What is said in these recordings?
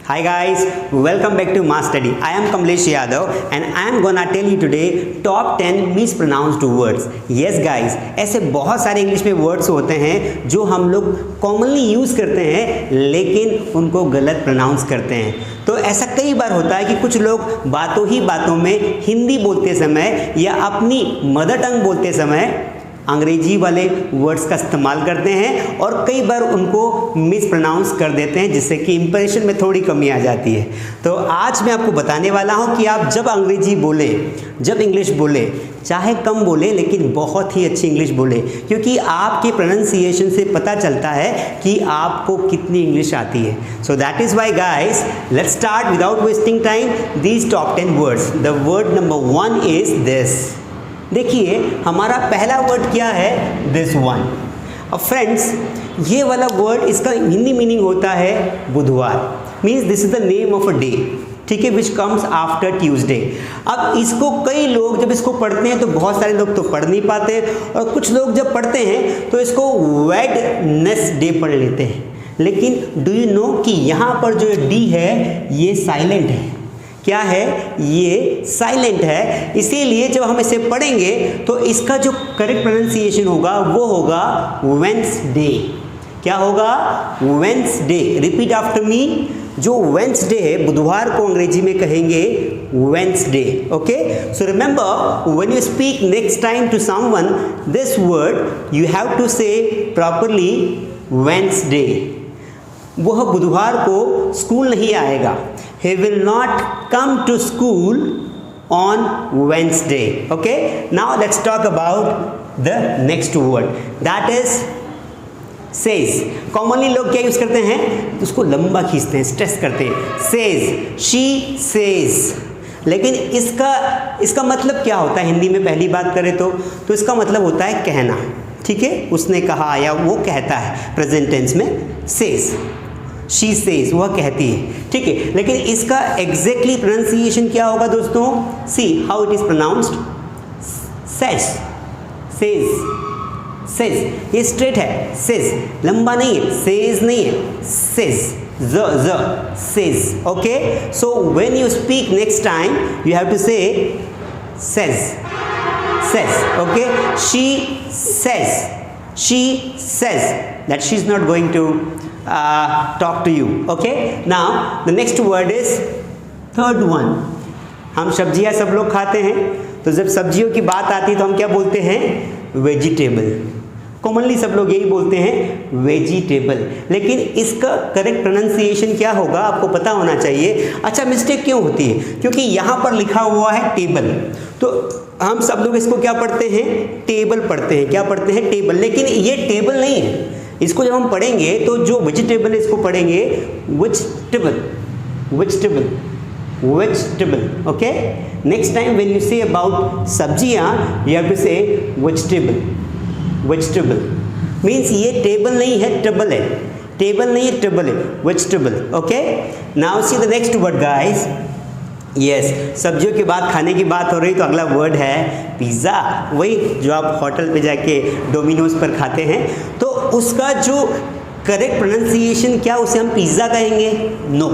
Hi guys, welcome back to Mass Study. I am Kamlesh Yadav and I am gonna tell you today top 10 mispronounced words. Yes guys, ऐसे बहुत सारे English में words होते हैं जो हम लोग कॉमनली यूज़ करते हैं लेकिन उनको गलत प्रोनाउंस करते हैं। तो ऐसा कई बार होता है कि कुछ लोग बातों ही बातों में हिंदी बोलते समय या अपनी मदर टंग बोलते समय अंग्रेजी वाले वर्ड्स का इस्तेमाल करते हैं और कई बार उनको मिस प्रोनाउंस कर देते हैं जिससे कि इंप्रेशन में थोड़ी कमी आ जाती है। तो आज मैं आपको बताने वाला हूं कि आप जब अंग्रेजी बोले, जब इंग्लिश बोले, चाहे कम बोले लेकिन बहुत ही अच्छी इंग्लिश बोले, क्योंकि आपके प्रोनाउंसिएशन से पता चलता है कि आपको कितनी इंग्लिश आती है। So that is why guys, let's start without wasting time these top 10 words. The word number 1 is this. देखिए हमारा पहला वर्ड क्या है, दिस वन। अब फ्रेंड्स, ये वाला वर्ड, इसका हिंदी मीनिंग होता है बुधवार। Means this is the name of a day, ठीक है, विच कम्स आफ्टर ट्यूसडे। अब इसको कई लोग जब इसको पढ़ते हैं तो बहुत सारे लोग तो पढ़ नहीं पाते और कुछ लोग जब पढ़ते हैं तो इसको वेडनेसडे पढ़ लेते हैं। लेकिन डू यू नो कि यहाँ पर जो डी है ये साइलेंट है। क्या है? ये साइलेंट है। इसीलिए जब हम इसे पढ़ेंगे तो इसका जो करेक्ट प्रोनाउंसिएशन होगा वो होगा वेंसडे। क्या होगा? वेंसडे। Repeat after me. जो वेंसडे है, बुधवार को अंग्रेजी में कहेंगे Wednesday. Okay, so remember when you speak next time to someone this word you have to say properly Wednesday. वह बुधवार को स्कूल नहीं आएगा। He will not come to school on Wednesday. Okay, now let's talk about the next word, that is says. Commonly लोग क्या use करते हैं, उसको लंबा खींचते हैं, स्ट्रेस करते हैं। says, she says। लेकिन इसका मतलब क्या होता है हिंदी में? पहली बात करें तो इसका मतलब होता है कहना। ठीक है, उसने कहा या वो कहता है। प्रेजेंट टेंस में says, she says, वह कहती है। ठीक है, लेकिन इसका एग्जैक्टली प्रोनाउंसिएशन क्या होगा दोस्तों? See how it is pronounced, says, says, says। ये स्ट्रेट है, says, लंबा नहीं है, says नहीं है, says, says। Okay, so when you speak next time you have to say says, says। Okay, she says that she is not going to talk to you. Okay, now the next word is third one. हम सब्जियां सब लोग खाते हैं, तो जब सब्जियों की बात आती है तो हम क्या बोलते हैं? वेजिटेबल। कॉमनली सब लोग यही बोलते हैं वेजिटेबल, लेकिन इसका करेक्ट प्रोनाउंसिएशन क्या होगा आपको पता होना चाहिए। अच्छा, मिस्टेक क्यों होती है? क्योंकि यहाँ पर लिखा हुआ है टेबल, तो हम सब लोग इसको क्या पढ़ते हैं? टेबल पढ़ते हैं। क्या पढ़ते हैं? टेबल। लेकिन ये टेबल नहीं है। इसको जब हम पढ़ेंगे तो जो वेजिटेबल है इसको पढ़ेंगे vegetable, vegetable, vegetable. Okay, next time when you say about सब्जियां यू हैव टू से वेजिटेबल, वेजिटेबल। मीन्स ये टेबल नहीं है, टेबल है। टेबल नहीं है, टेबल है, vegetable. Okay, now see the next word guys. Yes, सब्जियों की बात, खाने की बात हो रही तो अगला वर्ड है पिज़्ज़ा। वही जो आप होटल पे जाके डोमिनोज पर खाते हैं, तो उसका जो करेक्ट प्रोनाउंसिएशन क्या, उसे हम पिज़्ज़ा कहेंगे? नो,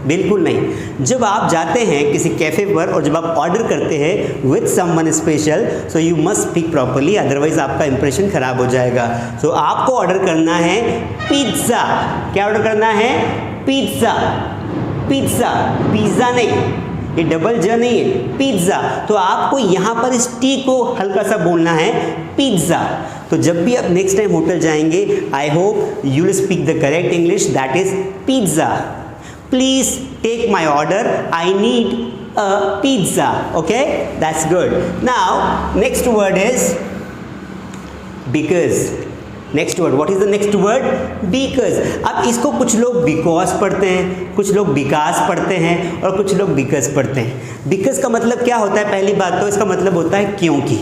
बिल्कुल नहीं। जब आप जाते हैं किसी कैफ़े पर और जब आप ऑर्डर करते हैं with someone special, so you must speak properly, otherwise आपका इंप्रेशन खराब हो जाएगा। सो आपको ऑर्डर करना है पिज़्ज़ा। क्या ऑर्डर करना है? पिज़्ज़ा, पिज़्ज़ा, पिज़्ज़ा नहीं, ये डबल ज नहीं है, पिज़्ज़ा। तो आपको यहाँ पर इस टी को हल्का सा बोलना है, पिज़्ज़ा। तो जब भी आप नेक्स्ट टाइम होटल जाएंगे, I hope you will speak the correct English, that is pizza. Please take my order, I need a pizza. Okay, that's good. Now next word is because. Next word, what is the next word? Because. अब इसको कुछ लोग because पढ़ते हैं, कुछ लोग बिकास पढ़ते हैं और कुछ लोग बिकॉज पढ़ते हैं। बिकॉज का मतलब क्या होता है? पहली बात तो इसका मतलब होता है क्योंकि।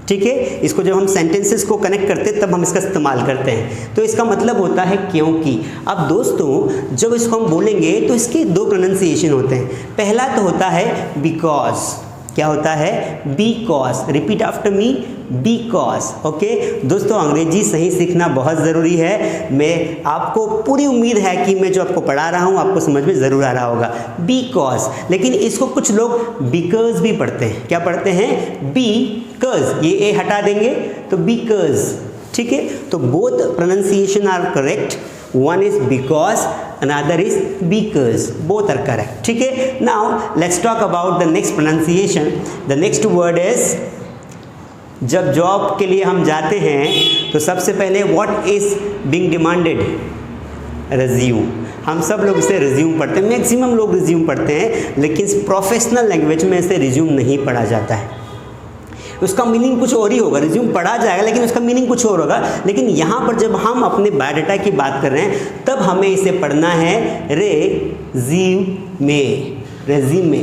ठीक है, इसको जब हम सेंटेंसेस को कनेक्ट करते हैं तब हम इसका इस्तेमाल करते हैं, तो इसका मतलब होता है क्योंकि। अब दोस्तों जब इसको हम बोलेंगे तो इसके दो प्रोनाउंसिएशन होते हैं। पहला तो होता है बिकॉज। क्या होता है? Because. Repeat after me, because. Okay दोस्तों, अंग्रेजी सही सीखना बहुत ज़रूरी है। मैं आपको पूरी उम्मीद है कि मैं जो आपको पढ़ा रहा हूँ आपको समझ में ज़रूर आ रहा होगा। बिकॉज, लेकिन इसको कुछ लोग बिकॉज भी पढ़ते हैं। क्या पढ़ते हैं? बिकॉज। ये ए हटा देंगे तो बिकॉज। ठीक है, तो both pronunciation are correct. One is because, another is because, both are correct. ठीक है, now let's talk about the next pronunciation. The next word is, जब जॉब के लिए हम जाते हैं तो सबसे पहले what is being demanded? Resume. हम सब लोग इसे रिज्यूम पढ़ते हैं, मैक्सिमम लोग रिज्यूम पढ़ते हैं, लेकिन प्रोफेशनल लैंग्वेज में इसे रिज्यूम नहीं पढ़ा जाता है। उसका मीनिंग कुछ और ही होगा। रिज्यूम पढ़ा जाएगा लेकिन उसका मीनिंग कुछ और होगा। लेकिन यहाँ पर जब हम अपने बायोडाटा की बात कर रहे हैं तब हमें इसे पढ़ना है रेज़्यूमे। Resume,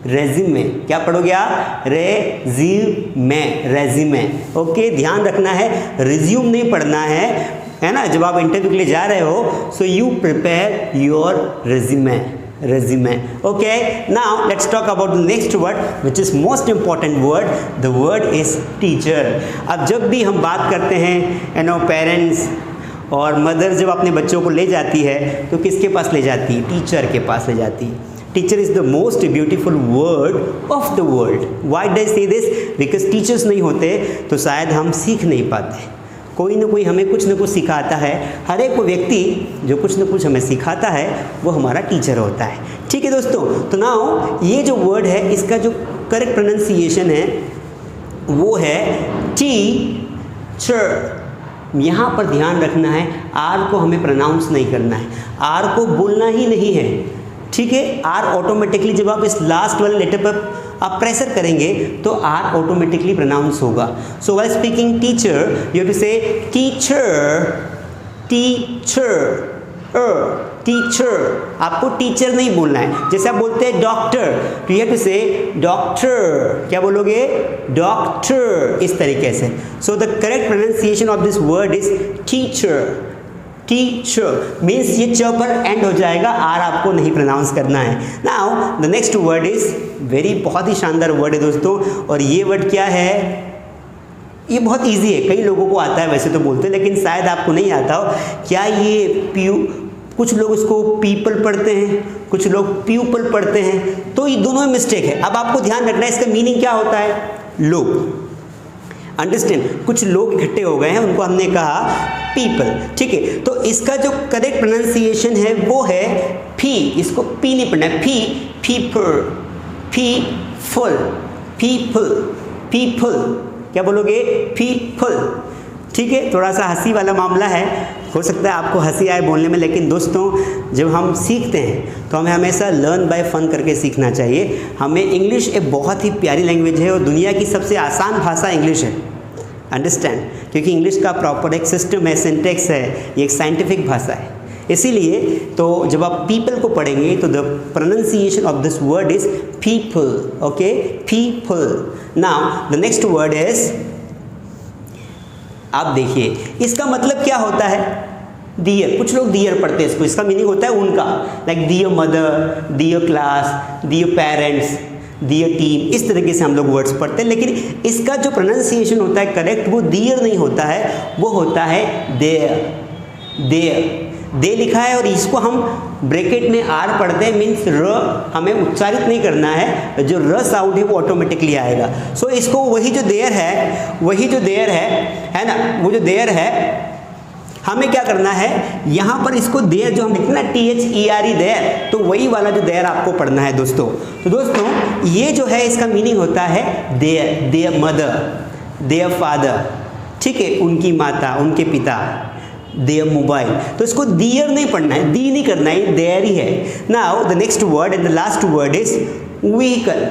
resume. क्या पढ़ोगे आप? Resume, resume. ओके, ध्यान रखना है, रिज्यूम नहीं पढ़ना है ना। जब आप इंटरव्यू के लिए जा रहे हो, so you prepare your resume, resume. Okay, now let's talk about the next word which is most important word. The word is teacher. अब जब भी हम बात करते हैं पेरेंट्स और मदर जब अपने बच्चों को ले जाती है तो किसके पास ले जाती है? टीचर के पास ले जाती है। Teacher is the most beautiful word of the world. Why do I से दिस? बिकॉज टीचर्स नहीं होते तो शायद हम सीख नहीं पाते। कोई ना कोई हमें कुछ ना कुछ सिखाता है। हर एक व्यक्ति जो कुछ ना कुछ हमें सिखाता है वो हमारा टीचर होता है। ठीक है दोस्तों, तो नाउ ये जो वर्ड है इसका जो करेक्ट प्रोनाउंसिएशन है वो है टीचर। यहाँ पर ध्यान रखना है, आर को हमें प्रोनाउंस नहीं करना है, आर को बोलना ही नहीं है। ठीक है, आर ऑटोमेटिकली जब आप इस लास्ट वाले लेटर पर आप प्रेशर करेंगे तो आर ऑटोमेटिकली प्रोनाउंस होगा। So while speaking teacher you have to say teacher, teacher, teacher. आपको टीचर नहीं बोलना है। जैसे आप बोलते हैं डॉक्टर, तो you have to say doctor. क्या बोलोगे? डॉक्टर, इस तरीके से। So the correct pronunciation of this word is teacher. Teacher means ये च पर एंड हो जाएगा, आर आपको नहीं प्रोनाउंस करना है। Now the next word is very, बहुत ही शानदार वर्ड है दोस्तों। और ये वर्ड क्या है? ये बहुत इजी है, कई लोगों को आता है वैसे तो बोलते हैं, लेकिन शायद आपको नहीं आता हो। क्या ये कुछ लोग इसको पीपल पढ़ते हैं, कुछ लोग प्यूपल पढ़ते हैं, तो ये दोनों में मिस्टेक है। अब आपको ध्यान रखना है इसका मीनिंग क्या होता है? लोग। अंडरस्टैंड? कुछ लोग इकट्ठे हो गए हैं, उनको हमने कहा पीपल। ठीक है, तो इसका जो करेक्ट प्रोनाउंसिएशन है वो है फी। इसको पी नहीं पढ़ना है, फी, पीपल, पीपल, पीपल, पीपल। क्या बोलोगे? पीपल। ठीक है, थोड़ा सा हंसी वाला मामला है, हो सकता है आपको हंसी आए बोलने में, लेकिन दोस्तों जब हम सीखते हैं तो हमें हमेशा लर्न बाय फन करके सीखना चाहिए। हमें इंग्लिश एक बहुत ही प्यारी लैंग्वेज है और दुनिया की सबसे आसान भाषा इंग्लिश है। अंडरस्टैंड? क्योंकि इंग्लिश का प्रॉपर एक सिस्टम है, सिंटेक्स है, ये एक साइंटिफिक भाषा है। इसीलिए तो जब आप पीपल को पढ़ेंगे तो the pronunciation of this word is people. Okay, people. Now the next word is, आप देखिए इसका मतलब क्या होता है? डियर। कुछ लोग डियर पढ़ते हैं इसको, इसका मीनिंग होता है उनका, like dear mother, dear class, dear parents, dear team, इस तरीके से हम लोग वर्ड्स पढ़ते हैं। लेकिन इसका जो प्रोनाउंसिएशन होता है करेक्ट, वो डियर नहीं होता है, वो होता है देयर। देयर, दे लिखा है और इसको हम ब्रैकेट में आर पढ़ते हैं, मीन्स र हमें उच्चारित नहीं करना है, जो र साउंड है वो ऑटोमेटिकली आएगा। सो इसको वही जो देयर है, वही जो देयर है ना, वो जो देयर है हमें क्या करना है, यहाँ पर इसको देयर जो हम लिखते हैं ना, THERE देयर, तो वही वाला जो देयर आपको पढ़ना है दोस्तों। तो दोस्तों ये जो है इसका मीनिंग होता है there, there mother, there father. ठीक है, उनकी माता, उनके पिता, देयर मोबाइल। तो इसको दियर नहीं पढ़ना है, दी नहीं करना है, देयर ही है। Now the next word and the last word is vehicle.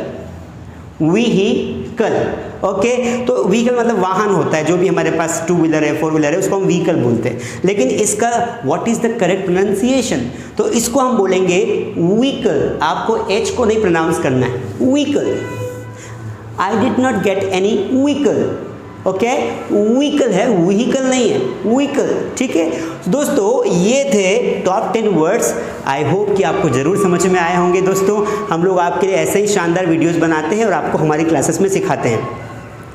Vehicle. Okay, तो व्हीकल मतलब वाहन होता है, जो भी हमारे पास टू व्हीलर है, फोर व्हीलर है, उसको हम व्हीकल बोलते हैं। लेकिन इसका what is the correct pronunciation? तो इसको हम बोलेंगे व्हीकल। आपको एच को नहीं प्रोनाउंस करना है, vehicle. I did not get any vehicle. Okay, vehicle है, व्हीकल नहीं है, व्हीकल, ठीक है। दोस्तों ये थे टॉप 10 वर्ड्स। आई होप कि आपको ज़रूर समझ में आए होंगे। दोस्तों हम लोग आपके लिए ऐसे ही शानदार वीडियोस बनाते हैं और आपको हमारी क्लासेस में सिखाते हैं।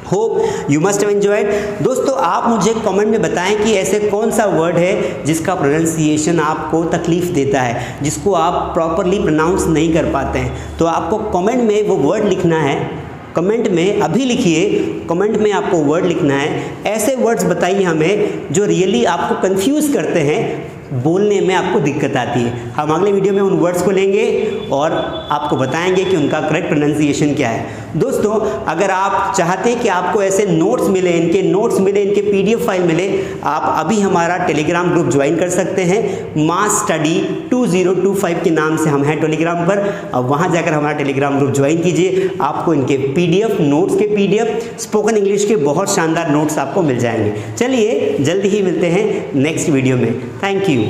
Hope you must have enjoyed. दोस्तों आप मुझे कमेंट में बताएं कि ऐसे कौन सा वर्ड है जिसका प्रोनाउंसिएशन आपको तकलीफ देता है, जिसको आप प्रॉपरली प्रोनाउंस नहीं कर पाते हैं। तो आपको कमेंट में वो वर्ड लिखना है, कमेंट में अभी लिखिए, कमेंट में आपको वर्ड लिखना है। ऐसे वर्ड्स बताइए हमें जो रियली आपको कंफ्यूज करते हैं, बोलने में आपको दिक्कत आती है। हम अगले वीडियो में उन वर्ड्स को लेंगे और आपको बताएंगे कि उनका करेक्ट प्रोनाउंसिएशन क्या है। दोस्तों अगर आप चाहते हैं कि आपको ऐसे नोट्स मिले, इनके PDF फाइल मिले, आप अभी हमारा टेलीग्राम ग्रुप ज्वाइन कर सकते हैं। मास स्टडी 2025 के नाम से हम हैं टेलीग्राम पर। अब वहाँ जाकर हमारा टेलीग्राम ग्रुप ज्वाइन कीजिए, आपको इनके PDF नोट्स के PDF स्पोकन इंग्लिश के बहुत शानदार नोट्स आपको मिल जाएंगे। चलिए जल्दी ही मिलते हैं नेक्स्ट वीडियो में। Thank you.